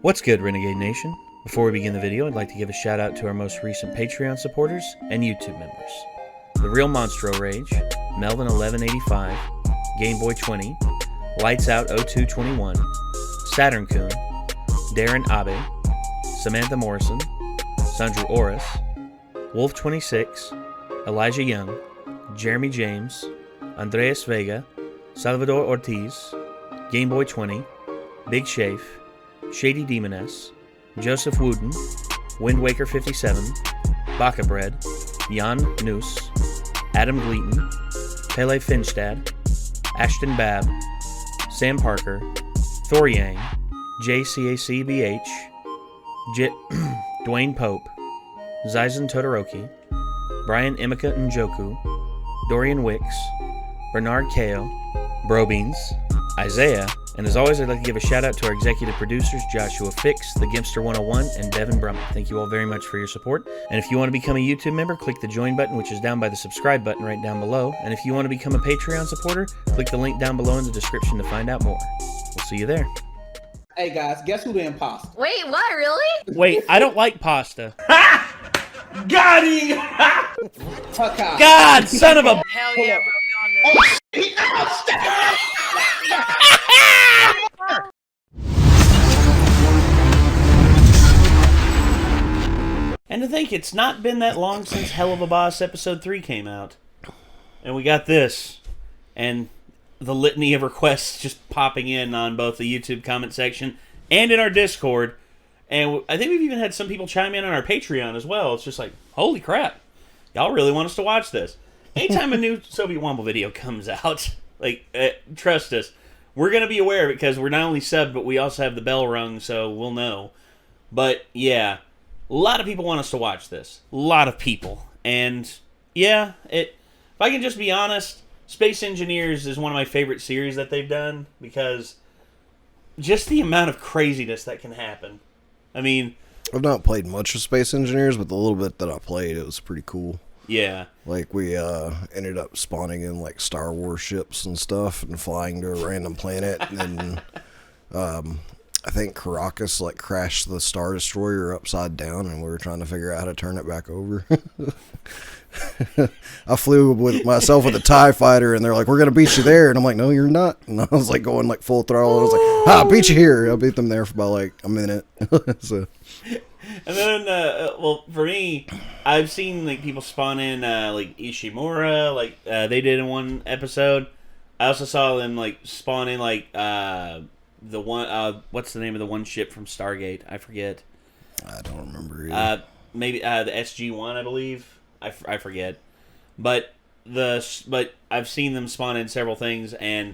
What's good, Renegade Nation? Before we begin the video, I'd like to give a shout out to our most recent Patreon supporters and YouTube members. The Real Monstro Rage, Melvin1185, Gameboy20, Lights Out 0221, Saturn Coon, Darren Abe, Samantha Morrison, Sandra Oris, Wolf26, Elijah Young, Jeremy James, Andreas Vega, Salvador Ortiz, Gameboy20, Big Shafe, Shady Demoness, Joseph Wooden, Windwaker57, BakaBread, Jan Noose, Adam Gleaton, Pele Finstad, Ashton Babb, Sam Parker, Thor Yang, JCACBH, Dwayne Pope, Zyzen Todoroki, Brian Emeka Njoku, Dorian Wicks, Bernard Kao, Brobeans, Isaiah, and as always, I'd like to give a shout out to our executive producers, Joshua Fix, The Gimpster 101, and Devin Brummett. Thank you all very much for your support. And if you want to become a YouTube member, click the join button, which is down by the subscribe button right down below. And if you want to become a Patreon supporter, click the link down below in the description to find out more. We'll see you there. Hey guys, guess who the imposter? Wait, what? Really? Wait, I don't like pasta. Got him! Kohai. God, son of a... Hell yeah, bro. And to think it's not been that long since Hell of a Boss Episode 3 came out. And we got this. And the litany of requests just popping in on both the YouTube comment section and in our Discord. And I think we've even had some people chime in on our Patreon as well. It's just like, holy crap. Y'all really want us to watch this. Anytime a new Soviet Womble video comes out, trust us, we're going to be aware of it because we're not only subbed, but we also have the bell rung, so we'll know. But, yeah, a lot of people want us to watch this. A lot of people. And, yeah, if I can just be honest, Space Engineers is one of my favorite series that they've done because just the amount of craziness that can happen. I mean... I've not played much of Space Engineers, but the little bit that I played, it was pretty cool. Yeah. Like, we ended up spawning in, like, Star Wars ships and stuff and flying to a random planet. And then, I think Caracas, like, crashed the Star Destroyer upside down, and we were trying to figure out how to turn it back over. I flew with myself with a TIE fighter, and they're like, we're going to beat you there. And I'm like, no, you're not. And I was, like, going, like, full throttle. I was like, I beat you here. I beat them there for about, like, a minute. So... And then, well, for me, I've seen, like, people spawn in, like, Ishimura, like, they did in one episode. I also saw them, like, spawn in, like, the one, what's the name of the one ship from Stargate? I forget. I don't remember either. Maybe, the SG-1, I believe. I forget. But I've seen them spawn in several things, and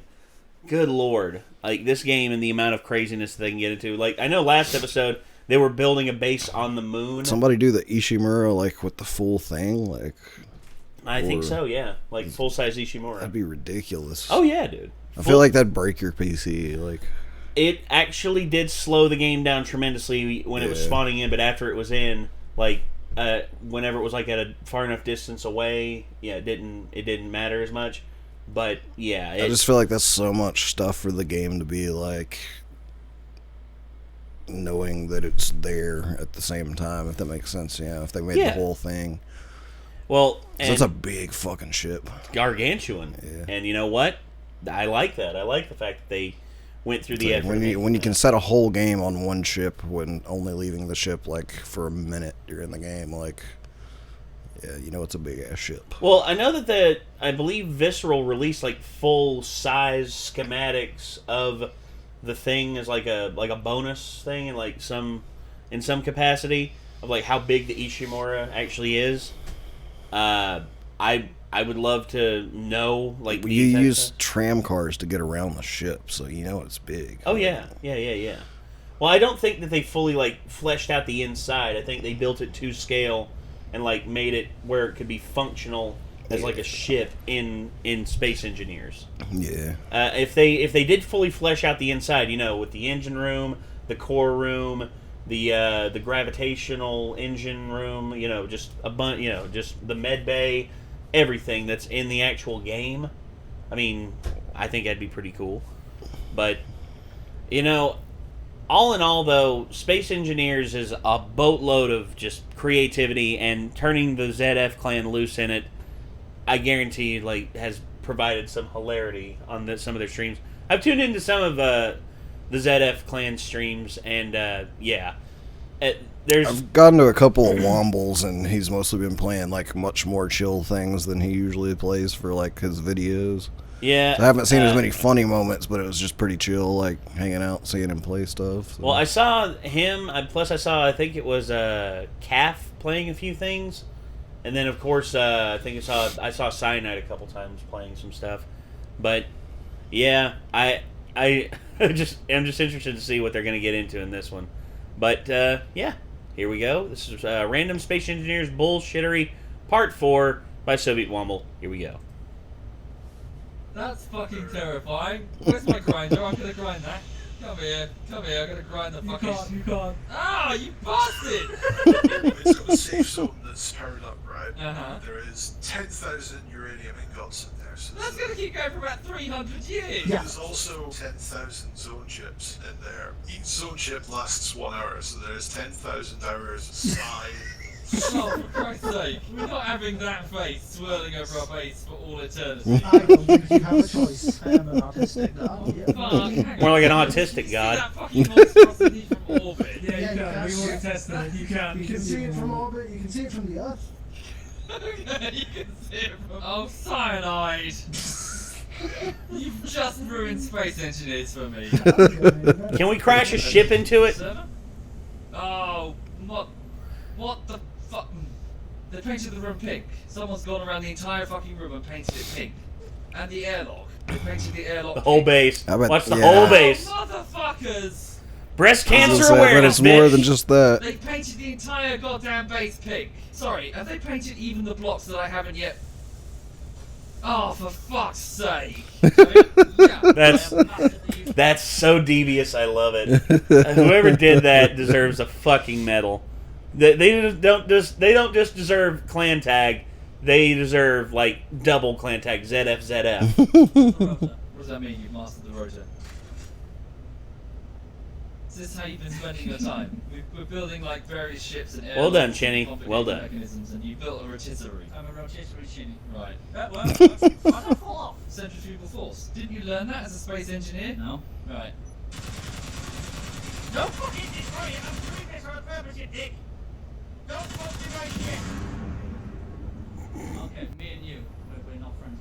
good lord. Like, this game and the amount of craziness they can get into. Like, I know last episode... They were building a base on the moon. Somebody do the Ishimura, like, with the full thing? Like, I think so, yeah. Like, full-size Ishimura. That'd be ridiculous. Oh, yeah, dude. I feel like that'd break your PC. Like, it actually did slow the game down tremendously when it was spawning in, but after it was in, like, whenever it was, like, at a far enough distance away, yeah, it didn't matter as much. But, yeah. I just feel like that's so much stuff for the game to be, like... knowing that it's there at the same time, if that makes sense. Yeah, if they made the whole thing. Well, and that's a big fucking ship. Gargantuan. Yeah. And you know what? I like that. I like the fact that they went through the effort. When you can set a whole game on one ship when only leaving the ship like for a minute during the game, like, yeah, you know it's a big ass ship. Well, I know that I believe Visceral released like full size schematics of the thing as like a bonus thing and like in some capacity of like how big the Ishimura actually is. I would love to know like you use tram cars to get around the ship, so you know it's big. Oh yeah. Well, I don't think that they fully like fleshed out the inside. I think they built it to scale and like made it where it could be functional as like a ship in Space Engineers. Yeah. If they did fully flesh out the inside, you know, with the engine room, the core room, the gravitational engine room, you know, just a bunch, you know, just the med bay, everything that's in the actual game. I mean, I think that'd be pretty cool. But you know, all in all, though, Space Engineers is a boatload of just creativity, and turning the ZF clan loose in it, I guarantee, like, has provided some hilarity on some of their streams. I've tuned into some of the ZF clan streams, and I've gotten to a couple of Wombles, and he's mostly been playing like much more chill things than he usually plays for like his videos. Yeah, so I haven't seen as many funny moments, but it was just pretty chill, like hanging out, seeing him play stuff. So. Well, I saw him. Plus, I saw. I think it was Calf playing a few things, and then of course, I think I saw Cyanide a couple times playing some stuff. But yeah, I'm just interested to see what they're going to get into in this one. But yeah, here we go. This is Random Space Engineers Bullshittery Part 4 by Soviet Womble. Here we go. That's fucking terrifying. Where's my grinder? I'm gonna grind that. Come here, I'm gonna grind the fucking... You can't. Ah, you bastard! It's got a safe zone that's powered up, right? Uh-huh. There is 10,000 uranium ingots in there. So That's gonna keep going for about 300 years! Yeah. There's also 10,000 zone chips in there. Each zone chip lasts 1 hour, so there's 10,000 hours side. Oh, for Christ's sake, we're not having that face swirling over our base for all eternity. I don't think you have a choice. I am an autistic god. Yeah. Fuck, hang More on. like an autistic See god. that fucking monstrosity from orbit? Yeah, you can. We already tested it. You can't. You can see it from orbit. You can see it from the Earth. You can see it from... Oh, Cyanide! You've just ruined Space Engineers for me. Can we crash a ship into it? Oh, what the fuck? They painted the room pink. Someone's gone around the entire fucking room and painted it pink. And the airlock. They painted the airlock The whole pink. base. I bet- Watch the yeah. whole base. Oh, motherfuckers! Breast I was cancer gonna say, awareness, but it's more bitch. than just that. They painted the entire goddamn base pink. Sorry, have they painted even the blocks that I haven't yet? Oh, for fuck's sake! That's so devious. I love it. Whoever did that deserves a fucking medal. They don't just deserve clan tag. They deserve like double clan tag. ZF. What does that mean? You've mastered the rotor. Is this how you've been spending your time? We're building like various ships and Well done, airlocks Chinny. and complicated Well done. mechanisms, and you built a rotisserie. I'm a rotisserie Chinny. Right. That works. Why not fall off? Centrifugal force. Didn't you learn that as a space engineer? No. Right. Don't fucking destroy it. I'm doing this on purpose, you dick. Don't fucking my shit. Okay, me and you. We're not friends.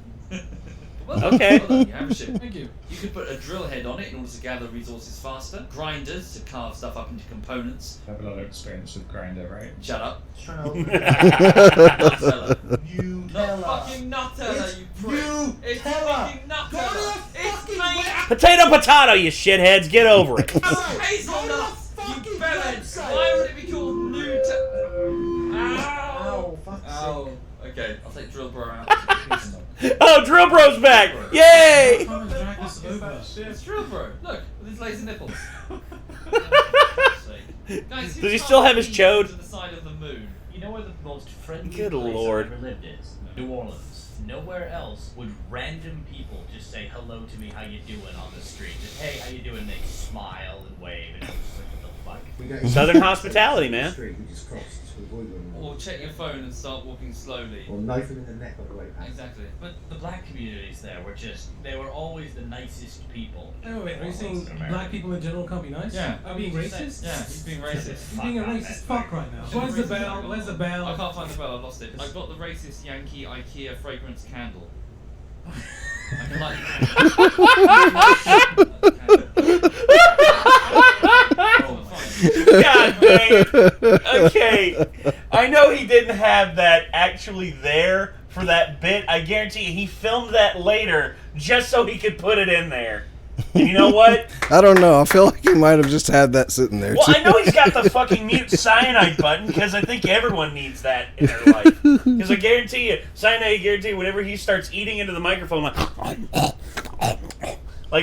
Well, Okay. well done, you have a ship. Thank you. You could put a drill head on it in order to gather resources faster, grinders to carve stuff up into components. I have a lot of experience with Grinder, right? Shut up. Shut up. Nutella. You Not tell us. fucking Nutella, It's you prick. you It's tell us. fucking Go to Nutella. the It's fucking made Potato, you shitheads. Get over it. of Go hazelnuts, to the you fucking bellend. website. Why would it be called Nutella? Ow. Ow, fuck's Ow. Okay, I'll take Drill Bro out. Oh, Drill Bro's back. Yay. Trying to drag this over. It's Drill Bro. Look, with his laser nipples. Guys, Does he still have his chode? To the side of the moon. You know where the most friendly Good place lord. I've ever lived is? New Orleans. Nowhere else would random people just say hello to me, how you doing on the street. Just, hey, how you doing? And they smile and wave and I'm just like, what the fuck? Southern hospitality, man. Or check your phone and start walking slowly. Or knife him in the neck on the way back. Exactly. But the black communities there were just, they were always the nicest people. No, wait, are you saying in America. black people in general can't be nice? Yeah. Are being racist? Yeah, he's being racist. You're being a racist fuck right now. Where's the bell? Where's the I bell? can't find the bell, I lost it. I've got the racist Yankee IKEA fragrance candle. I can light God dang it. Okay. I know he didn't have that actually there for that bit. I guarantee you he filmed that later just so he could put it in there. And you know what? I don't know. I feel like he might have just had that sitting there. Well, too. I know he's got the fucking mute cyanide button because I think everyone needs that in their life. Because I guarantee you, cyanide, whenever he starts eating into the microphone, like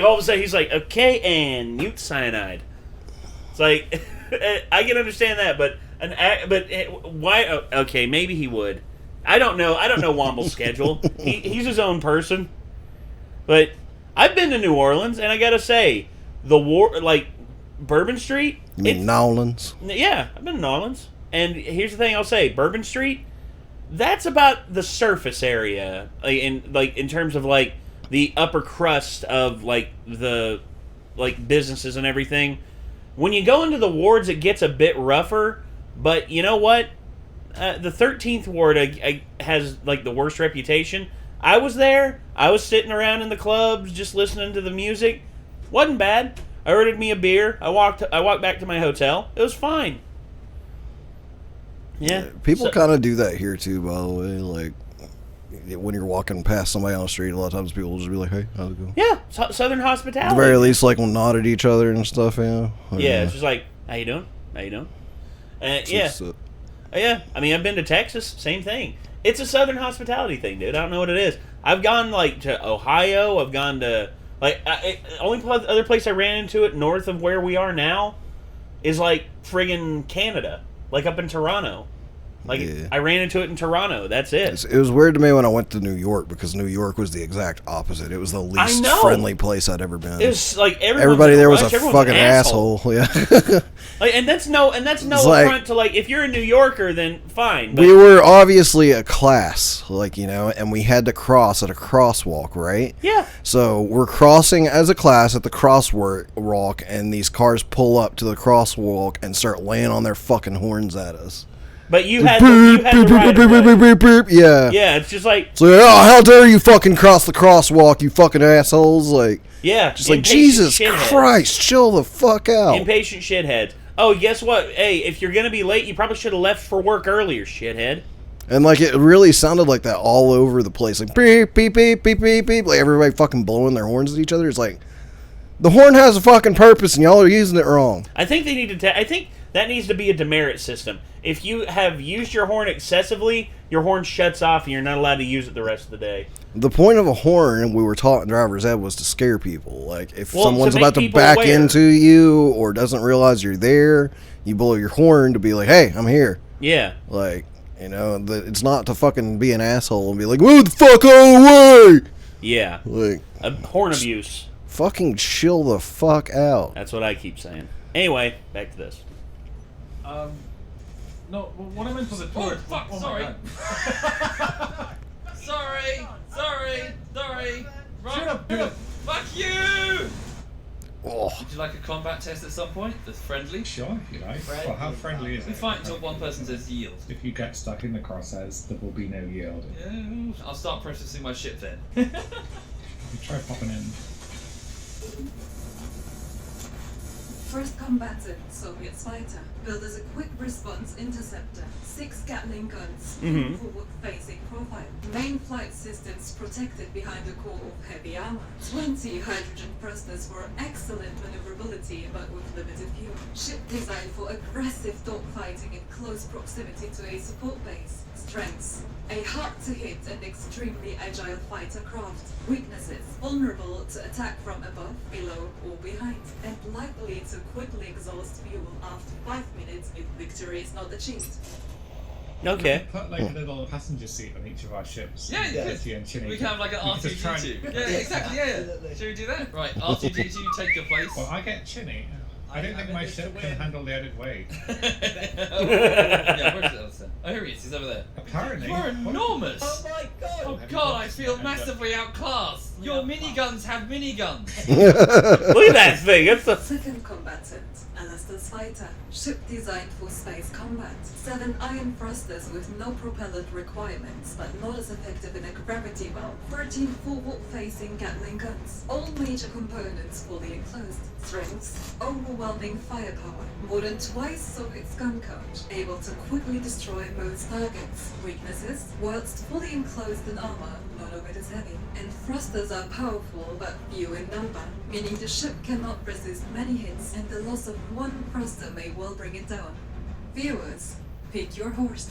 all of a sudden he's like, okay, and mute cyanide. It's like, I can understand that, but why? Okay, maybe he would. I don't know. I don't know Womble's schedule. He's his own person. But I've been to New Orleans, and I gotta say, the war, like Bourbon Street. You mean Nolans? Yeah, I've been to Nolans. And here's the thing I'll say: Bourbon Street. That's about the surface area, in terms of like the upper crust of like the businesses and everything. When you go into the wards, it gets a bit rougher. But you know what? The 13th ward has like the worst reputation. I was there. I was sitting around in the clubs, just listening to the music. Wasn't bad. I ordered me a beer. I walked back to my hotel. It was fine. Yeah. People kind of do that here too, by the way. Like when you're walking past somebody on the street, a lot of times people will just be like, "Hey, how's it going?" Yeah, Southern hospitality. At the very least, like, we'll nod at each other and stuff. Yeah. Yeah, it's just like, "How you doing? How you doing?" Yeah. Yeah. I mean, I've been to Texas. Same thing. It's a Southern hospitality thing, dude. I don't know what it is. I've gone like to Ohio. I've gone to only other place I ran into it north of where we are now is like friggin' Canada, like up in Toronto. Like, yeah. I ran into it in Toronto. That's it. It was weird to me when I went to New York, because New York was the exact opposite. It was the least friendly place I'd ever been. It was like everybody there was a fucking asshole. Yeah. And that's no affront to, like, if you're a New Yorker, then fine. But we were obviously a class, like, you know, and we had to cross at a crosswalk, right? Yeah. So we're crossing as a class at the crosswalk, and these cars pull up to the crosswalk and start laying on their fucking horns at us. But you had the right. Yeah. Yeah, it's just like, so, oh, how dare you fucking cross the crosswalk, you fucking assholes. Like, yeah, just like, Jesus Christ, chill the fuck out. Impatient shitheads. Oh, guess what? Hey, if you're going to be late, you probably should have left for work earlier, shithead. And, like, it really sounded like that all over the place. Like, beep, beep, beep, beep, beep, beep. Like, everybody fucking blowing their horns at each other. It's like, the horn has a fucking purpose, and y'all are using it wrong. I think they need to... I think that needs to be a demerit system. If you have used your horn excessively, your horn shuts off, and you're not allowed to use it the rest of the day. The point of a horn, we were taught in driver's ed, was to scare people. Like, if someone's about to back into you or doesn't realize you're there, you blow your horn to be like, hey, I'm here. Yeah. Like, you know, it's not to fucking be an asshole and be like, move the fuck out of the way! Yeah. Like, horn abuse. Fucking chill the fuck out. That's what I keep saying. Anyway, back to this. No, what I meant was a tour. Oh, fuck, sorry. Sorry. Shut up, dude. Fuck you! Oh. Would you like a combat test at some point that's friendly? Sure, if you like. Well, how friendly is it? We fight until one person says yield. If you get stuck in the crosshairs, there will be no yield. Yeah, I'll start processing my ship then. You try popping in. First combatant, Soviet fighter, built as a quick response interceptor, 6 Gatling guns, forward-facing profile, main flight systems protected behind a core of heavy armor, 20 hydrogen thrusters for excellent maneuverability but with limited fuel, ship designed for aggressive dogfighting in close proximity to a support base, strengths, a hard-to-hit and extremely agile fighter craft, weaknesses, vulnerable to attack from above, below, or behind, and likely to quickly exhaust fuel after 5 minutes if victory is not achieved. Okay. Put like a little passenger seat on each of our ships. Yeah, you could. We can have like an R2D2. Yeah, exactly, yeah. Should we do that? Right, R2D2, take your place. Well, I get chinny. I don't think my ship can handle the added weight. Yeah, where's the other side? Oh, here he is. He's over there. Apparently. You're enormous! Oh my god! Oh god, I feel massively outclassed. Your miniguns have miniguns. Look at that thing. It's the Second combatant, Ernesto's fighter, ship designed for space combat. 7 iron thrusters with no propellant requirements, but not as effective in a gravity well. 13 forward-facing Gatling guns. All major components fully enclosed. Strengths, overwhelming firepower. More than twice Soviet's gun count, able to quickly destroy most targets. Weaknesses, whilst fully enclosed in armor, none of it is heavy. And thrusters are powerful but few in number, meaning the ship cannot resist many hits, and the loss of one thruster may well bring it down. Viewers, pick your horse.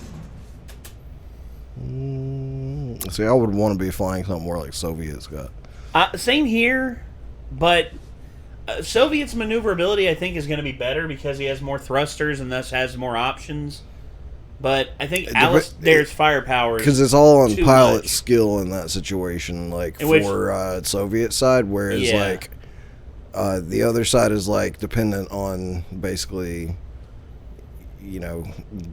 See, I would want to be flying something more like Soviets got. Same here, but Soviet's maneuverability, I think, is going to be better because he has more thrusters and thus has more options. But I think Alistair's firepower is because it's all on pilot much skill in that situation, like for Soviet side. Whereas, like, The other side is like dependent on basically, you know,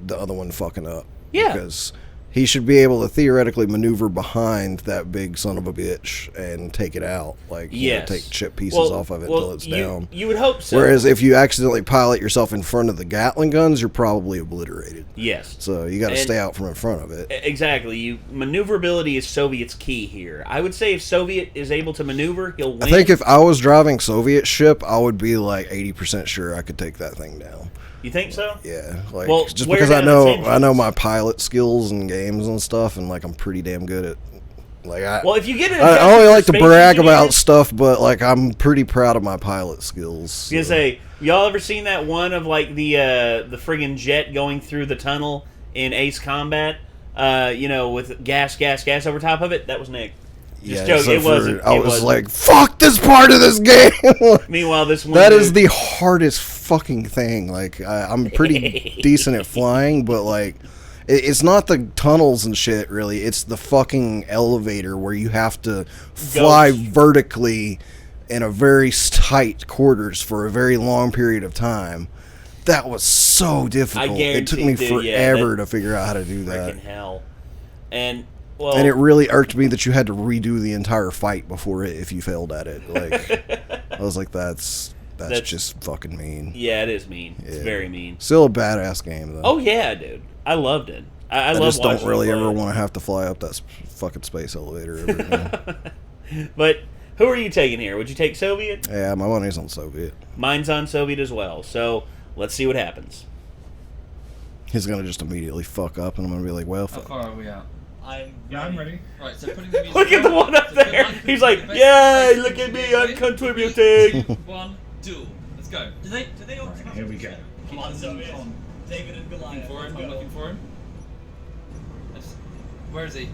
the other one fucking up. Yeah. Because he should be able to theoretically maneuver behind that big son of a bitch and take it out. Like, you know, take chip pieces off of it until it's down. You would hope so. Whereas if you accidentally pilot yourself in front of the Gatling guns, you're probably obliterated. Yes. So you got to stay out from in front of it. Exactly. Maneuverability is Soviet's key here. I would say if Soviet is able to maneuver, he'll win. I think if I was driving Soviet ship, I would be like 80% sure I could take that thing down. You think so? Yeah, like just where because I down know my pilot skills and games and stuff, and like I'm pretty damn good at. Like if you get it, I only like to brag about stuff, but like I'm pretty proud of my pilot skills. So. You say, y'all ever seen that one of like the friggin' jet going through the tunnel in Ace Combat? You know, with gas over top of it. That was Nick. Yeah, it wasn't. I was like, fuck this part of this game. Meanwhile, this one that is the hardest fucking thing. Like, I'm pretty decent at flying, but like, it's not the tunnels and shit, really. It's the fucking elevator where you have to fly vertically in a very tight quarters for a very long period of time. That was so difficult. It took me forever to figure out how to do that. Freaking hell. And it really irked me that you had to redo the entire fight before it if you failed at it. Like, I was like, that's just fucking mean. Yeah, it is mean. It's very mean. Still a badass game, though. Oh, yeah, dude. I loved it. I just don't really ever want to have to fly up that fucking space elevator ever again. But who are you taking here? Would you take Soviet? Yeah, my money's on Soviet. Mine's on Soviet as well. So let's see what happens. He's going to just immediately fuck up, and I'm going to be like, well, fuck. How far are we out? I'm ready. Right, so putting the music Look at the one up there. He's like, yay, look at me, I'm contributing. 1, 2, let's go. Do they all Here we go. Come on, Soviet. David and Goliath. I'm looking for him. Where is he?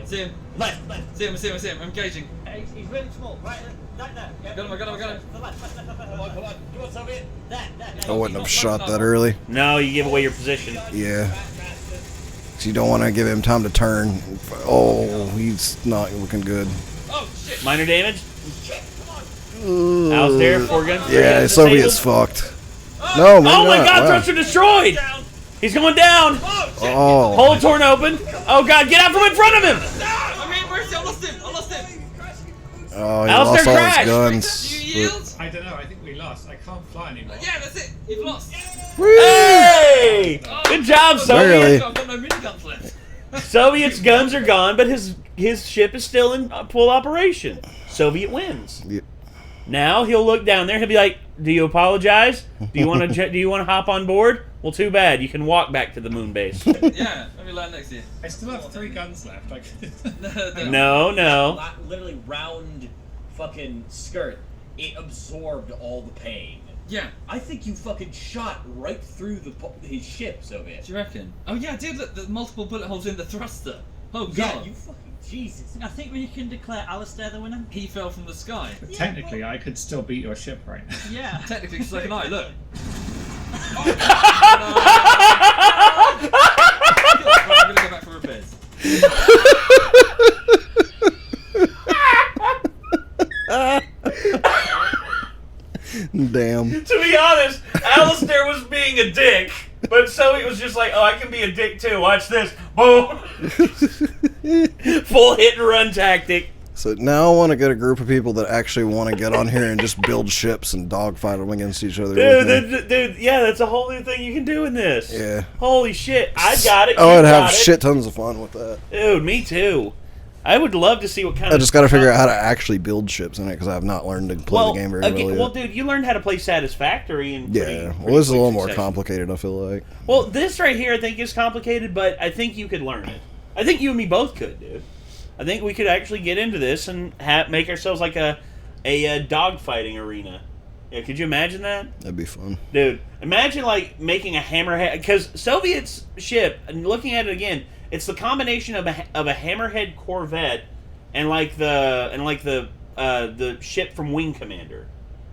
See him. Left. See him. I'm engaging. Hey, he's really small. Right there. Yeah. Got him. Come on, Come on, Soviet. That. I wouldn't have shot that early. No, you give away your position. Yeah. So you don't want to give him time to turn. Oh, he's not looking good. Oh, shit. Minor damage? Alistair, 4 guns. Yeah, Soviet's fucked. No, oh my god, thruster destroyed! He's going down! Oh. Hole torn open. Oh god, get out from in front of him! I mean, where's he? I lost him. Oh, he Alistair lost all crashed. his guns. Do you yield? I don't know. I think we lost. I can't fly anymore. Yeah, that's it. You've lost. Hey! Good job, Soviet. Barely. I've got no miniguns left. Soviet's guns are gone, but his ship is still in full operation. Soviet wins. Yeah. Now he'll look down there. He'll be like, "Do you apologize? Do you want to hop on board? Well, too bad. You can walk back to the moon base." Yeah, let me land next to you. I still have 3 guns left. No. That literally round fucking skirt. It absorbed all the pain. Yeah. I think you fucking shot right through his ship, Soviet. Do you reckon? Oh yeah, I did. Look, the multiple bullet holes in the thruster. Oh god. Yeah, you fucking Jesus. I think we can declare Alistair the winner. He fell from the sky. But technically, I could still beat your ship right now. Yeah. Technically, so can I. Look. I'm gonna go back for repairs. Damn. To be honest, Alistair was being a dick, but Soviet was just like, "Oh, I can be a dick too. Watch this, boom!" Full hit and run tactic. So now I want to get a group of people that actually want to get on here and just build ships and dogfight them against each other. Dude, yeah, that's a whole new thing you can do in this. Yeah. Holy shit, I got it. I would have shit tons of fun with that. Dude, me too. I would love to see what kind of... I just got to figure out how to actually build ships in it because I have not learned to play the game very well yet. Well, dude, you learned how to play Satisfactory. And yeah, well, this is a little more complicated, I feel like. Well, this right here I think is complicated, but I think you could learn it. I think you and me both could, dude. I think we could actually get into this and make ourselves like a dogfighting arena. Yeah, could you imagine that? That'd be fun. Dude, imagine like making a hammerhead... Because Soviet's ship, and looking at it again... It's the combination of a hammerhead corvette and the ship from Wing Commander.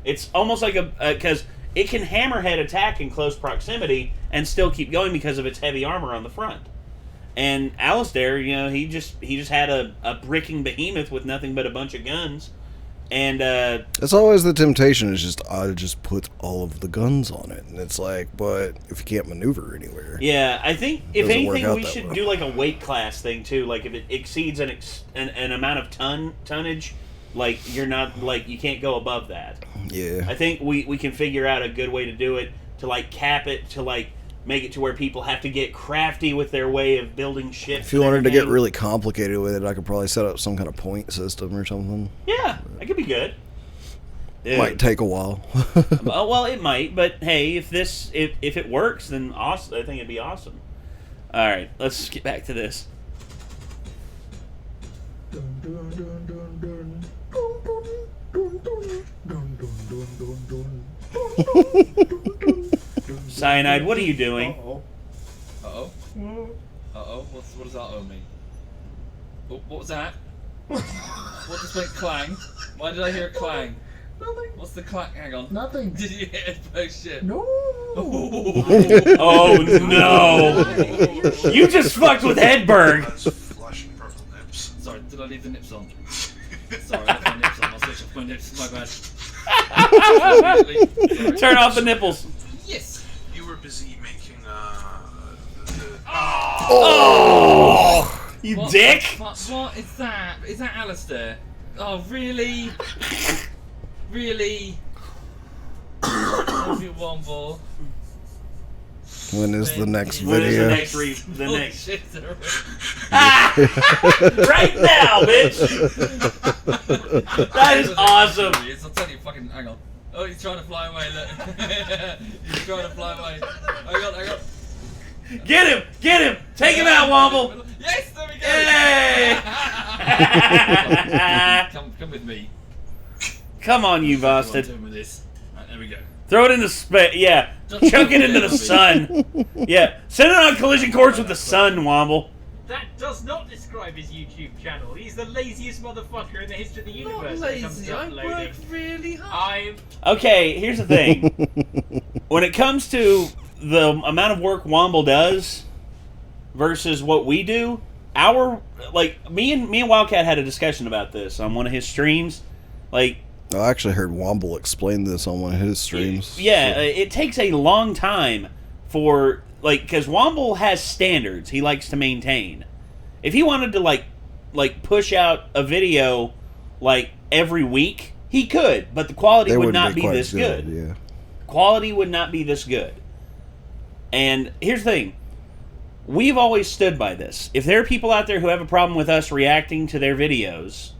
It's almost like because it can hammerhead attack in close proximity and still keep going because of its heavy armor on the front. And Alistair, he just had a bricking behemoth with nothing but a bunch of guns. And it's always the temptation is just I just put all of the guns on it, and it's like, but if you can't maneuver anywhere, yeah, I think if doesn't work anything, out we that should well. do like a weight class thing too. Like if it exceeds an amount of tonnage, like you're not like you can't go above that. Yeah, I think we can figure out a good way to do it to like cap it to like make it to where people have to get crafty with their way of building ships. if you wanted to get really complicated with it, I could probably set up some kind of point system or something. Yeah, that could be good. Might take a while. Well, it might, but hey, if it works, then awesome. I think it'd be awesome. All right, let's get back to this. Cyanide, what are you doing? Uh-oh. Uh-oh. What does that owe me? Oh, what was that? What just went clang? Why did I hear a clang? Nothing. What's the clang? Hang on. Nothing. Did you hear it? Oh, shit. No. Oh, no. You just fucked with Hedberg. Flashing purple nips. Sorry, did I leave the nips on? Sorry, I left my nips on. I'll switch off my nips. My bad. Turn off the nipples. Yes. You were busy making Oh! You What dick! What is that? Is that Alistair? Oh, really? Really? Love you, Womble. When is the next When is video? the next the next? Shit, Right now, bitch! That is awesome. I'll tell you, fucking, hang on. Oh, he's trying to fly away, look. He's trying to fly away. Hang on. Get him! Get him! Take him out, Womble! Yes, there we go! Yay! Come with me. Come on, you What I'm bastard. doing with this. Right, there we go. Throw it into space. Yeah. Chuck it into the sun. Yeah. Send it on collision course with the sun, Womble. That does not describe his YouTube channel. He's the laziest motherfucker in the history of the universe. when it comes Lazy, to I uploading. work really hard. Okay, here's the thing. When it comes to the amount of work Womble does versus what we do, me and Wildcat had a discussion about this on one of his streams. Like, I actually heard Womble explain this on one of his streams. it takes a long time for, like, because Womble has standards he likes to maintain. If he wanted to, like push out a video, like, every week, he could, but the quality would not be this good. Yeah. Quality would not be this good. And here's the thing. We've always stood by this. If there are people out there who have a problem with us reacting to their videos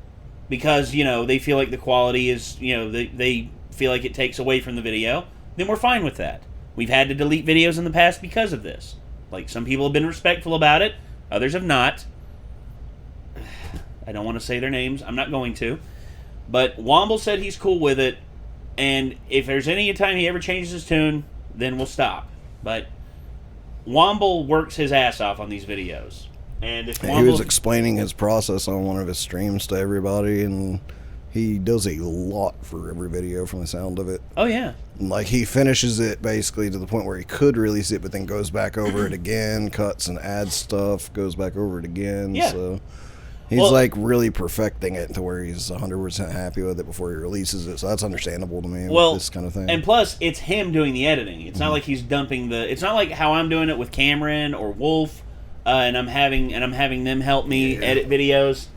because, they feel like the quality is, they feel like it takes away from the video, then we're fine with that. We've had to delete videos in the past because of this. Like, some people have been respectful about it. Others have not. I don't want to say their names. I'm not going to. But Womble said he's cool with it. And if there's any time he ever changes his tune, then we'll stop. But Womble works his ass off on these videos. And if He was explaining his process on one of his streams to everybody, and he does a lot for every video from the sound of it. Oh, yeah. Like, he finishes it basically to the point where he could release it, but then goes back over it again, cuts and adds stuff, goes back over it again. Yeah. So he's really perfecting it to where he's 100% happy with it before he releases it. So that's understandable to me with this kind of thing. And plus, it's him doing the editing. It's not like he's dumping it's not like how I'm doing it with Cameron or Wolf, and I'm having them help me edit videos.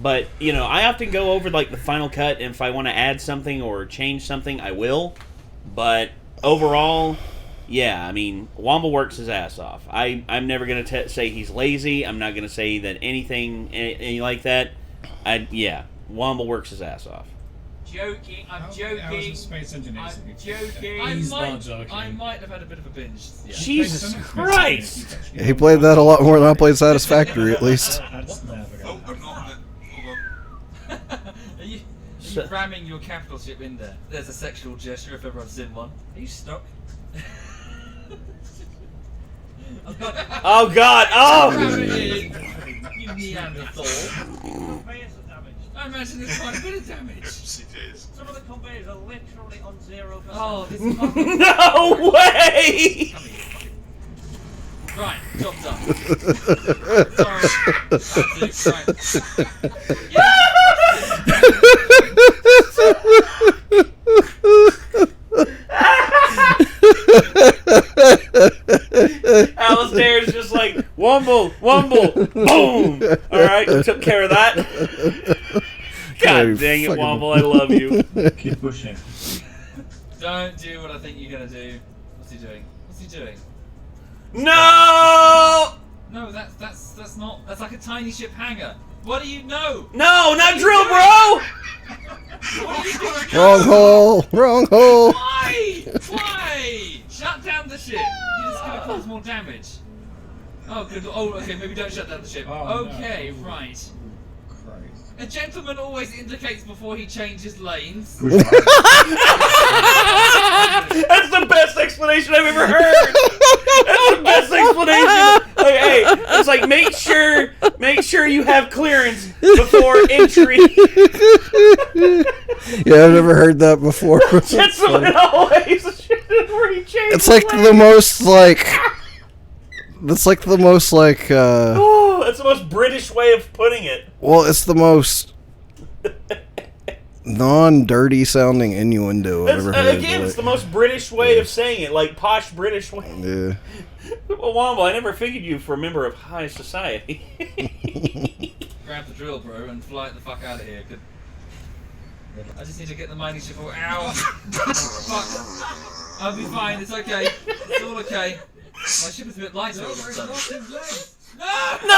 But, I often go over, like, the Final Cut, and if I want to add something or change something, I will. But overall, yeah, I mean, Womble works his ass off. I'm never going to say he's lazy. I'm not going to say that anything like that. Womble works his ass off. Joking, I'm joking. I was a space engineer. I'm joking. I might have had a bit of a binge. Yeah. Jesus Christ! He played that a lot more than I played Satisfactory, at least. That's never Oh, going I'm not on it. Hold on. Are you ramming your capital ship in there? There's a sexual gesture if ever I've seen one. Are you stuck? Oh, God! Oh! You Neanderthal. I imagine there's quite a bit of damage. Some of the conveyors are literally on 0%. Oh, this is fucking... No way! Right, job done. Sorry. That's it, right. Alistair's just like, wumble, boom. Alright, took care of that. God dang it, Womble, I love you. Keep pushing. Don't do what I think you're gonna do. What's he doing? What's he doing? No! No, that's not. That's like a tiny ship hangar. What do you know? No, not drill, bro! What are you doing? Wrong hole! Wrong hole! Why? Why? Shut down the ship. You're just gonna cause more damage. Oh, good. Oh, okay. Maybe don't shut down the ship. Oh, okay, no. right. Christ. A gentleman always indicates before he changes lanes. That's the best explanation I've ever heard. That's the best explanation. Like, hey, it's like make sure you have clearance before entry. Yeah, I've never heard that before. Gentleman always where he changes. It's like lanes. the most like. That's like the most like. Oh, that's the most British way of putting it. Well, it's the most non-dirty sounding innuendo I've ever heard. Again, it's the most British way of saying it, like posh British way. Yeah. Well, Womble, I never figured you for a member of high society. Grab the drill, bro, and fly it the fuck out of here. I just need to get the mining ship. Ow! Fuck! I'll be fine. It's okay. It's all okay. My ship is a bit lighter all of a sudden. No! No!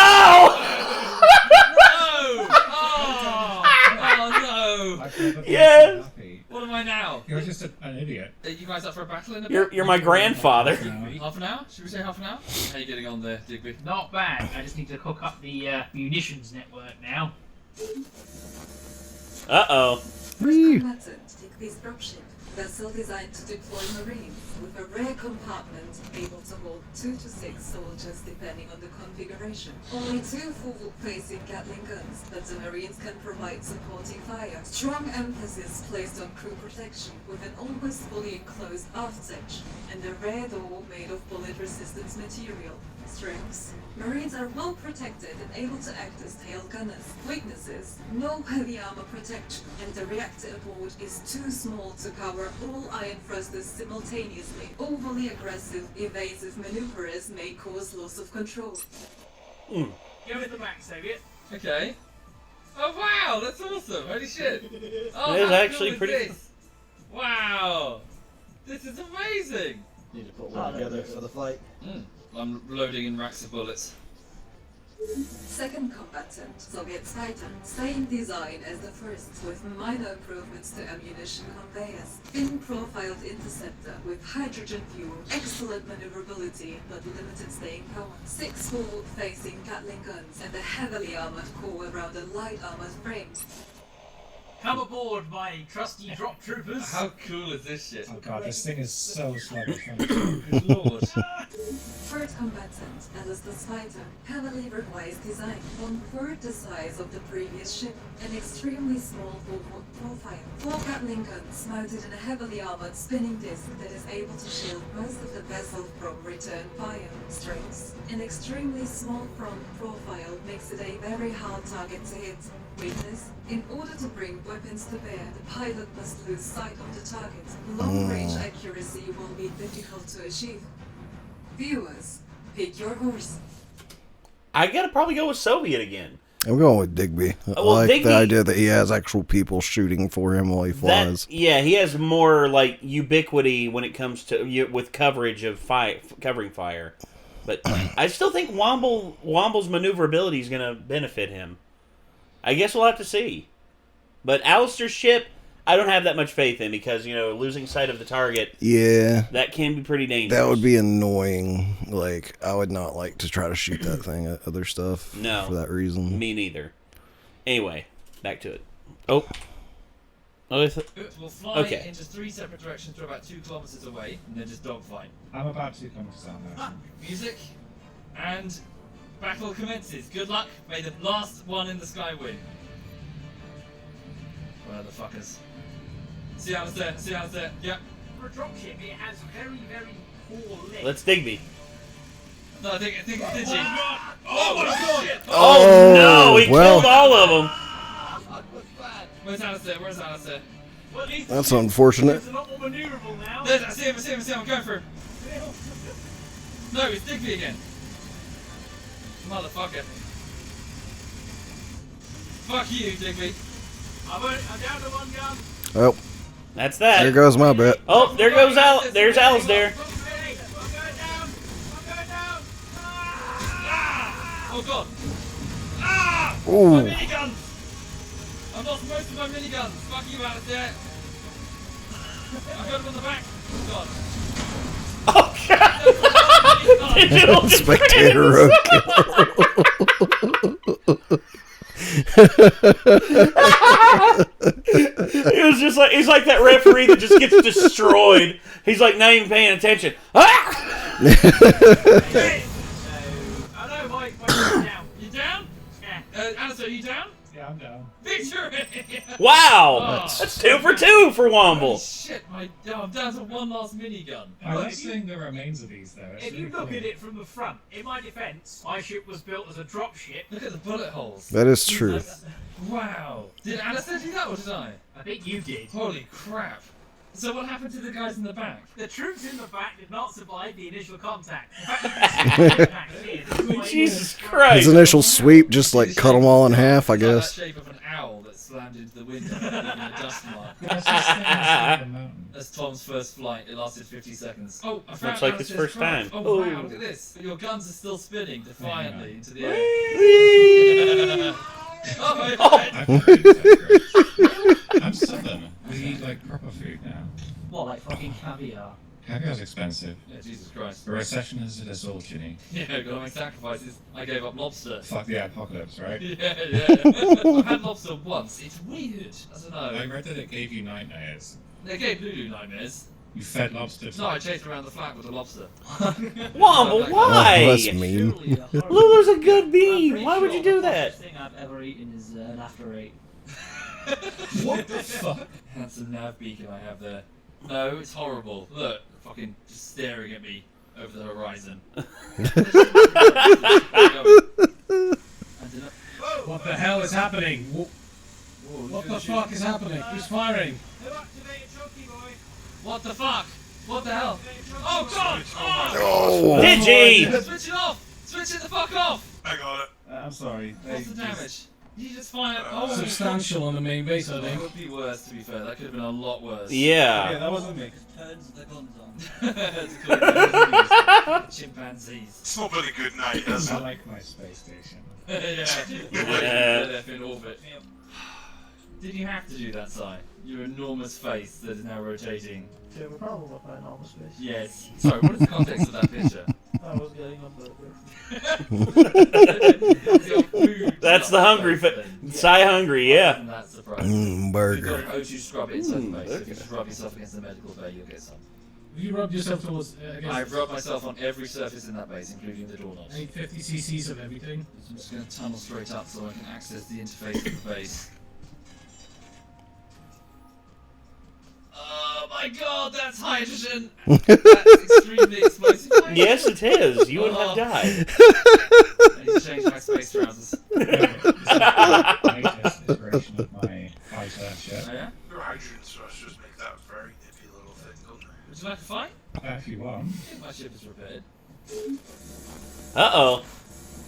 Oh no! Yes! What am I now? You're just an idiot. Are you guys up for a battle in a bit? You're my grandfather. Half an hour? Should we say half an hour? How are you getting on there, Digby? Not bad. I just need to hook up the munitions network now. Uh-oh. First combatant, Digby's dropship. Vessel designed to deploy Marines with a rare compartment able to hold 2 to 6 soldiers depending on the configuration. Only 2 forward-facing Gatling guns, but the Marines can provide supporting fire. Strong emphasis placed on crew protection with an almost fully enclosed aft section and a rare door made of bullet-resistant material. Strengths: Marines are well protected and able to act as tail gunners. Weaknesses: no heavy armor protection, and the reactor aboard is too small to cover all iron thrusters simultaneously. Overly aggressive, evasive maneuverers may cause loss of control. Go with the back, Soviet. Okay. Oh wow, that's awesome! Holy shit! Oh, It is how actually cool is pretty this? Wow! This is amazing! Need to put one together for the flight. I'm loading in racks of bullets. Second combatant, Soviet Titan, same design as the first, with minor improvements to ammunition conveyors. Thin-profiled interceptor with hydrogen fuel, excellent maneuverability, but limited staying power. 6 forward-facing Gatling guns, and a heavily armored core around a light armored frame. Come aboard, my trusty drop troopers. How cool is this shit? Oh god, this thing is so sluggish. Good lord. Third combatant, Alistair Spider, heavily revised design, 1/3 the size of the previous ship, an extremely small forward profile, 4 Gatling guns mounted in a heavily armored spinning disc that is able to shield most of the vessel from return fire. Strengths: an extremely small front profile makes it a very hard target to hit. Weakness: in order to bring weapons to bear, the pilot must lose sight of the target. Long-range accuracy will be difficult to achieve. Viewers, pick your horse. I gotta probably go with Soviet again. I'm going with Digby. I Well, like Digby- the idea that he has actual people shooting for him while he flies. Yeah, he has more like ubiquity when it comes to with coverage of covering fire. But I still think Womble's maneuverability is gonna benefit him. I guess we'll have to see. But Alistair's ship, I don't have that much faith in because, losing sight of the target, Yeah. that can be pretty dangerous. That would be annoying. Like, I would not like to try to shoot that thing at other stuff No. for that reason. Me neither. Anyway, back to it. Oh. We'll fly Okay. into 3 separate directions to about 2 kilometers away, and then just dogfight. I'm about 2 kilometers down there. Music, and battle commences. Good luck. May the last one in the sky win. Where are the fuckers? See how it's there. Yep. For a dropship, it has very, very poor legs. Let's Digby. No, I think it's Digi. Oh my god! Oh no, he killed all of them. Where's Alistair? That's unfortunate. It's a lot more maneuverable now. I see him, I'm going for him. No, it's Digby again. Motherfucker. Fuck you, Digby. I'm down to one gun. Oh, That's that. there goes my bet. Oh, there goes Al. There's Alistair. I'm going down. Oh god. Ah! Ooh. My miniguns! I've lost most of my miniguns. Fuck you, Alistair. I got him on the back. Oh god. Digital Spectator road It was just like he's like that referee that just gets destroyed. He's like not even paying attention. Ah! Hello, Mike. You're down. You down? Yeah. Alistair, you down? Yeah, I'm down. Victory! Wow, that's 2 for 2 for Holy Womble. shit, I'm down to one last minigun. I love seeing the remains of these, though. It's If you really look cool. at it from the front, in my defence, my ship was built as a drop ship. Look at the bullet holes. That is true. Wow. Did Alistair do that or did I? I think you did. Holy crap. So what happened to the guys in the back? The troops in the back did not survive the initial contact. In fact, the back did. Jesus His Christ. initial sweep just like cut them all in half, I It's like guess. that shape of an owl that slammed into the window, leaving a dust mark. That's just things on the mountain. That's Tom's first flight. It lasted 50 seconds. Oh, I found Looks like his Alistair's first time. craft. Oh, Ooh. wow, look at this. Your guns are still spinning defiantly into the air. Oh, my God. I'm southern. We eat like proper food now. What, like fucking caviar? Caviar's expensive. Yeah, Jesus Christ. The recession has hit us all, Ginny. Yeah, gotta make sacrifices. I gave up lobster. Fuck the apocalypse, right? Yeah. I've had lobster once. It's weird. I don't I know. read that it gave you nightmares. They gave Lulu nightmares. You fed lobster. No, I chased around the flat with the lobster. Womble, why? Oh, that's mean. Lulu's a good bean. Why would you do that? The thing I've ever eaten is an after 8. What the fuck? Handsome nav beacon I have there. No, it's horrible. Look, fucking just staring at me over the horizon. What the hell is happening? What the fuck is happening? Who's firing? Who activated Chucky, boy? What the fuck? What the hell? Oh god! Oh. Digi! Switch it off! Switch it the fuck off! I got it. I'm sorry. What's the damage? You just fired. Oh, Substantial on the main base, I that would be worse, to be fair. That could have been a lot worse. Yeah. that wasn't me. Turns the guns on. That's cool. Chimpanzees. It's not been a good night, has I it? like my space station. Yeah. In orbit. Did you have to do that, Si? Your enormous face that is now rotating. Yeah, we're probably not playing on the space. Yes. Sorry, what is the context of that picture? I was getting a burger. That's the hungry Psy hungry, yeah. Isn't that surprising? Burger. You've got an O2 scrub inside the base. If you just rub yourself against the medical bay, you'll get some. You rubbed yourself towards. I've rubbed myself on every surface in that base, including the doorknobs. 50 cc's of everything. I'm just going to tunnel straight up so I can access the interface of the base. Oh my god, that's hydrogen! That's extremely explosive. Yes, it is. You wouldn't have died. I need to change my space trousers. Latest iteration of my fighter shirt. Oh yeah? Your hydrogen thrusters make that very nippy little thing, don't they? Would you like to fight? If you want. I think my ship is repaired. Uh-oh.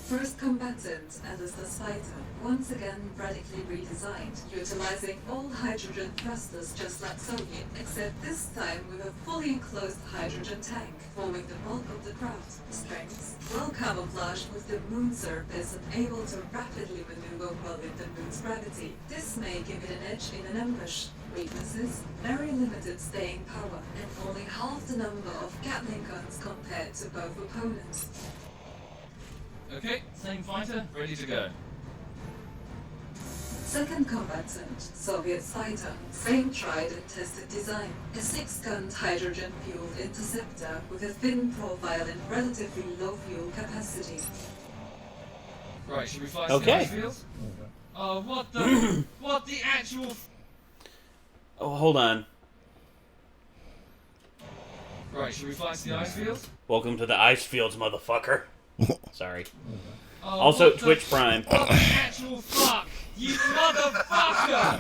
First combatant, Alistair Spider, once again radically redesigned, utilizing all hydrogen thrusters just like Soviet, except this time with a fully enclosed hydrogen tank, forming the bulk of the craft. Strengths, well camouflaged with the moon surface and able to rapidly maneuver well in the moon's gravity. This may give it an edge in an ambush. Weaknesses, very limited staying power, and only half the number of Gatling guns compared to both opponents. Okay, same fighter, ready to go. Second combatant, Soviet fighter, same tried and tested design. A 6-gun hydrogen-fueled interceptor with a thin profile and relatively low fuel capacity. Right, should we fly Okay. to the ice field? Oh, what the... what the actual... Oh, hold on. Right, should we fly to the ice field? Welcome to the ice fields, motherfucker. Sorry. Oh, Also, what the- Twitch Prime. What the actual fuck? You motherfucker!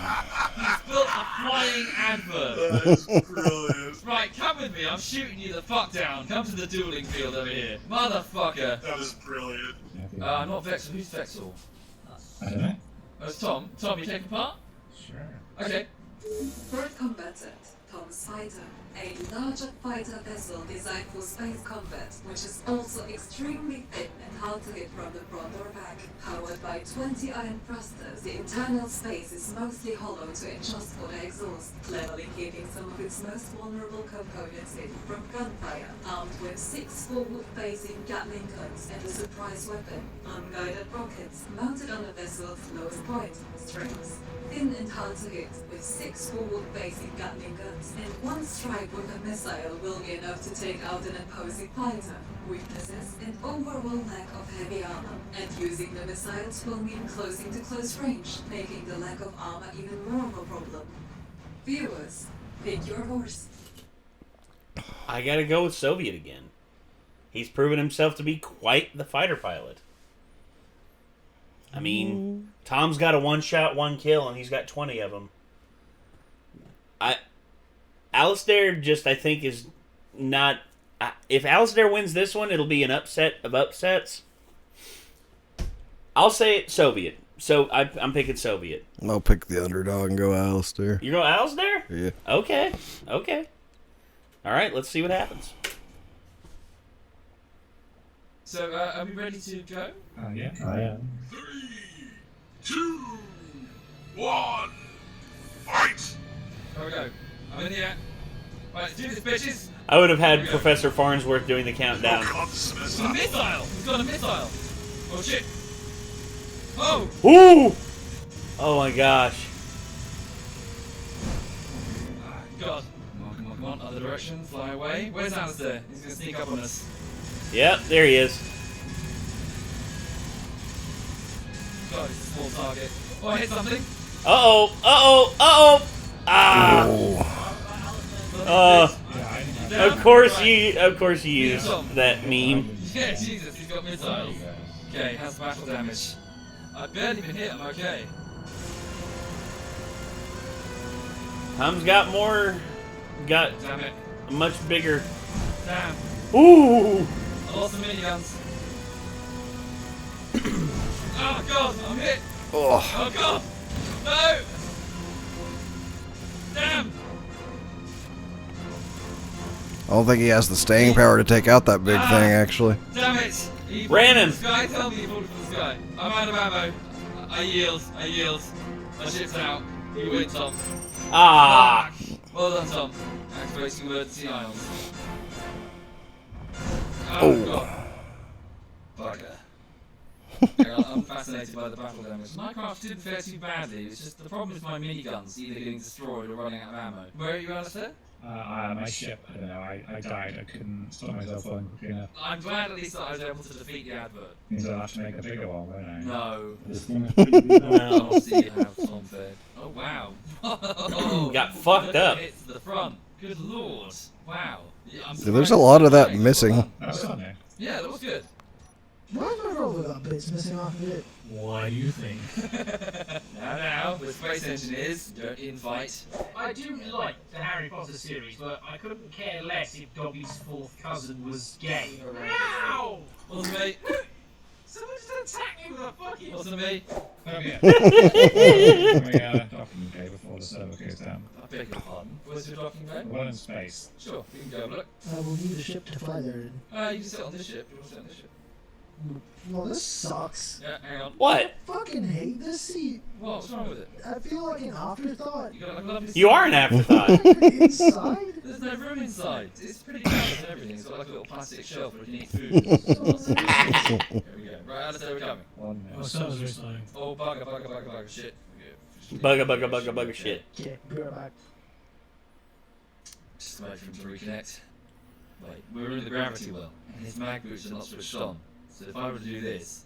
He's built a flying advert. That is brilliant. Right, come with me. I'm shooting you the fuck down. Come to the dueling field over here. Motherfucker. That is brilliant. Not Vexel. Who's Vexel? I don't know. Oh, it's Tom. Tom, you taking part? Sure. Okay. Third combatant, Tom's fighter, a larger fighter vessel designed for space combat, which is also extremely thin and hard to hit from the front or back. Powered by 20 iron thrusters, the internal space is mostly hollow to adjust for the exhaust, cleverly keeping some of its most vulnerable components hidden from gunfire. Armed with 6 forward-facing Gatling guns and a surprise weapon, unguided rockets mounted on the vessel's lowest point, strings. Thin and hard to hit, with 6 forward-facing Gatling guns, and 1 strike with a missile will be enough to take out an opposing fighter. Weaknesses, an overall lack of heavy armor, and using the missiles will mean closing to close range, making the lack of armor even more of a problem. Viewers, pick your horse. I gotta go with Soviet again. He's proven himself to be quite the fighter pilot. I mean, Tom's got a 1-shot, 1 kill, and he's got 20 of them. Alistair just, I think, is not... if Alistair wins this one, it'll be an upset of upsets. I'll say it Soviet. So I'm picking Soviet. I'll pick the underdog and go Alistair. You go Alistair? Yeah. Okay. All right, let's see what happens. So, are we ready to go? Yeah, I am. 3, 2, 1, fight! Here we go. I'm in the air. Right, let's do this, bitches! I would have had Professor Farnsworth doing the countdown. Oh, God, this is a It's a missile! He's got a missile! Oh, shit! Oh! Ooh! Oh my gosh. God. Come on, other direction, fly away. Where's Alistair? He's gonna sneak up on us. Yep, there he is. God, it's a small target. Oh, I hit something! Uh-oh! Ah! Of course you used that meme. Yeah, Jesus, he's got missiles. Okay, how's the battle damage? I've barely been hit, I'm okay. Tom's got more. Got Damn it. a much bigger. Damn. Ooh! I lost some miniguns. Oh god, I'm hit! Oh god! No! Damn! I don't think he has the staying power to take out that big thing, actually. Damn it! Ran him! Sky, tell me you pulled from the sky. I'm out of ammo. I yield. My ship's out. You win, Tom. Ah! Well done, Tom. Activating emergency ions. Oh. God. Bugger. Yeah, I'm fascinated by the battle damage. My craft didn't fare too badly. It's just the problem is my miniguns either getting destroyed or running out of ammo. Where are you, Alistair? My ship, I don't know, I died. I couldn't stop myself falling quickly enough. I'm glad at least that I was able to defeat the advert. Means I'll have to make a bigger one, won't I? No. No. I'll see how Tom fared. Oh, wow. Got fucked up. Hits to the front. Good lord. Wow. Yeah, There's a lot of that missing. That's fun, eh? Yeah, that was good. Why is my roller got bits missing off of it? Why do you think? Now, we're space engineers. Don't invite. I do like the Harry Potter series, but I couldn't care less if Dobby's fourth cousin was gay. Ow! Wasn't me. Someone just attacked me with a fucking... Wasn't me. Oh, yeah. Docking bay before the server goes down. I beg your pardon. Where's your docking bay? One in space. Sure, we can go have a look. We'll need a ship to fly there in. You can sit on this ship. You want to sit on this ship? Well, this sucks. Yeah, hang on. What? I fucking hate this seat. What's wrong with it? I feel like an afterthought. You got like a lovely You are an afterthought. Inside? There's no room inside. It's pretty crowded and everything. It's got like a little plastic shelf where you can eat food. Here we go. Right, Alistair, we're coming. Oh, server's restarting. Oh, bugger, shit. Bugger shit. Okay, be right back. Just wait for him to reconnect. Wait, we're in the gravity well, and his mag boots are not switched on. So if I were to do this...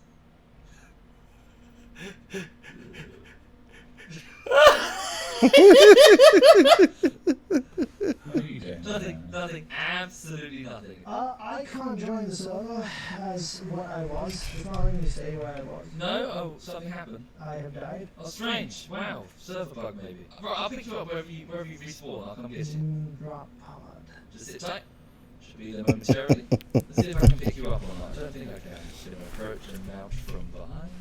What are you doing? Nothing. Absolutely nothing. I can't join the server as what I was. It's not letting me stay where I was. No? Oh, something happened. I have died. Oh, strange. Wow. Server bug, maybe. Right, I'll pick you up wherever you respawn. I'll come get you. Drop pod. Just sit tight. Should be there momentarily. Let's see if I can pick you up or not. I don't think I can. Just gonna approach and mount from behind.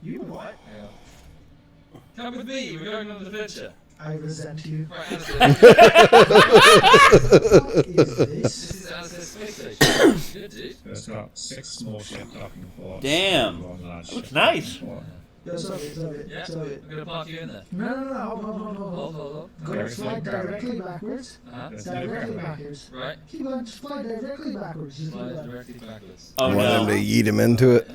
You what? Yeah. Come with me. We're going on an adventure. I resent you. Right, What is this? This is Alice's space station. Good, dude. It's got 6 small ship docking ports. Damn. One large That looks ship nice. docking port. Yeah, stop it. Yeah, Stop it. we're gonna park you in there. No. Hold. Go slide directly backwards. Directly backwards. Right. Keep on, just fly directly backwards. Just Slide do that. directly backwards. Oh You want him no. to yeet him into it?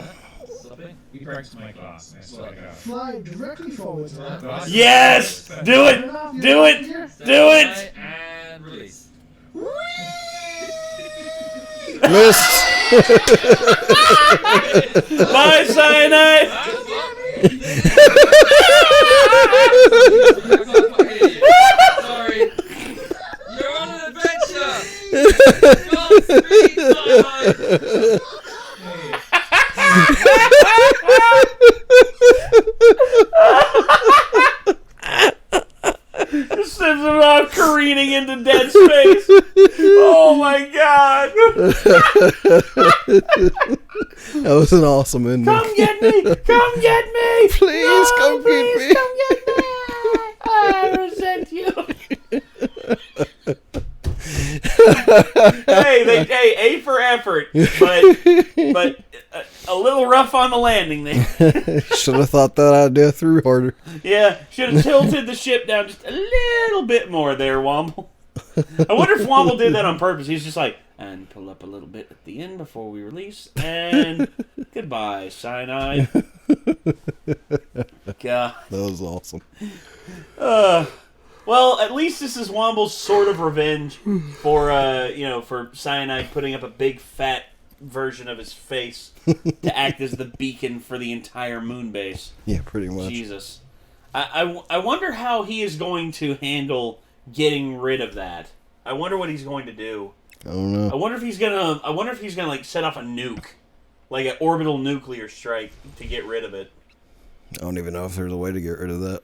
Stopping. He breaks my glass. I swear to God. Fly directly forwards. Man. Glass- Yes! Do it! Do it! Do it! And release. Missed! Bye, Cyanide! Sorry. You're on an adventure! Godspeed, Cyanide! Just sends him out careening into dead space. Oh my god! That was an awesome ending. Come get me! Come get me! Please come get me! Come get me! I resent you. Hey, A for effort, but a little rough on the landing there. Should have thought that idea through harder. Yeah, should have tilted the ship down just a little bit more there, Womble. I wonder if Womble did that on purpose. He's just like, and pull up a little bit at the end before we release, and goodbye, Cyanide. God. That was awesome. Well, at least this is Womble's sort of revenge for, for Cyanide putting up a big fat version of his face to act as the beacon for the entire moon base. Yeah, pretty much. Jesus. I wonder how he is going to handle getting rid of that. I wonder what he's going to do. I don't know. I wonder if he's gonna like set off a nuke, like an orbital nuclear strike to get rid of it. I don't even know if there's a way to get rid of that.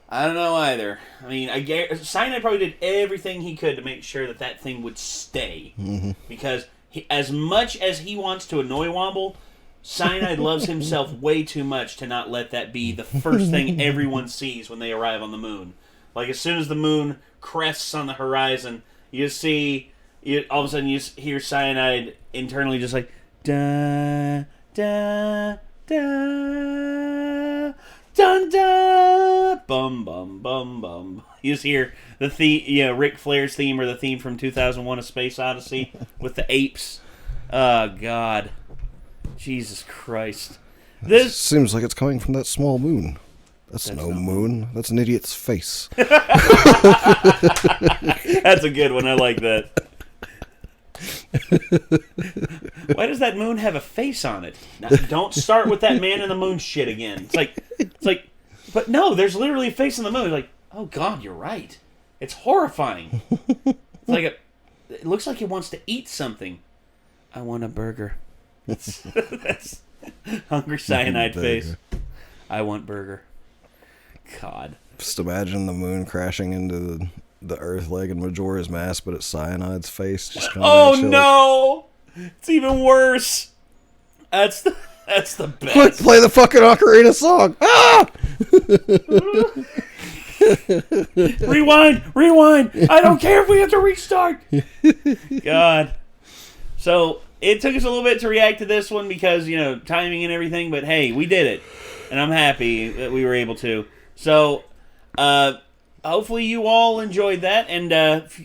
I don't know either. I mean, Cyanide probably did everything he could to make sure that thing would stay. Mm-hmm. Because as much as he wants to annoy Womble, Cyanide loves himself way too much to not let that be the first thing everyone sees when they arrive on the moon. Like, as soon as the moon crests on the horizon, all of a sudden you hear Cyanide internally just like, da, da, da, dun, dun, bum, bum, bum, bum. You just hear the theme, Ric Flair's theme, or the theme from 2001: A Space Odyssey with the apes. Oh, God. Jesus Christ. This seems like it's coming from that small moon. That's no moon. That's an idiot's face. That's a good one. I like that. Why does that moon have a face on it? Now, don't start with that man in the moon shit again. It's like, but no, there's literally a face on the moon. Like, oh God, you're right. It's horrifying. It's like it looks like it wants to eat something. I want a burger. That's hungry Cyanide face. I want burger. God. Just imagine the moon crashing into the Earth leg and Majora's Mask, but it's Cyanide's face. Just oh no! It's even worse. That's the best. Quick, play the fucking Ocarina song. Ah! Rewind! I don't care if we have to restart. God. So it took us a little bit to react to this one because timing and everything, but hey, we did it, and I'm happy that we were able to. So, hopefully you all enjoyed that, and if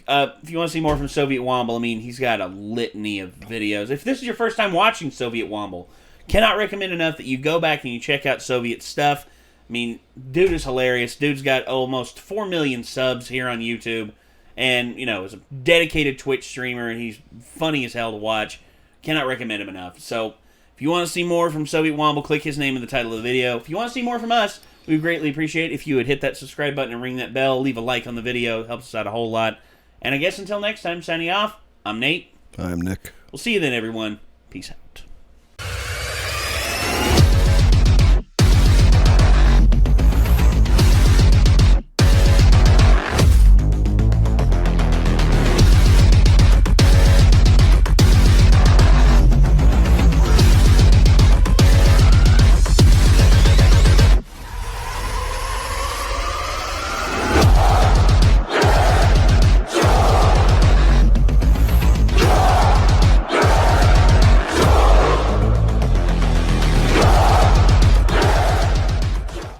you want to see more from Soviet Womble, I mean, he's got a litany of videos. If this is your first time watching Soviet Womble, cannot recommend enough that you go back and you check out Soviet stuff. I mean, dude is hilarious. Dude's got almost 4 million subs here on YouTube, and, is a dedicated Twitch streamer, and he's funny as hell to watch. Cannot recommend him enough. So, if you want to see more from Soviet Womble, click his name in the title of the video. If you want to see more from us, we would greatly appreciate it if you would hit that subscribe button and ring that bell, leave a like on the video. It helps us out a whole lot. And I guess until next time, signing off, I'm Nate. I'm Nick. We'll see you then, everyone. Peace out.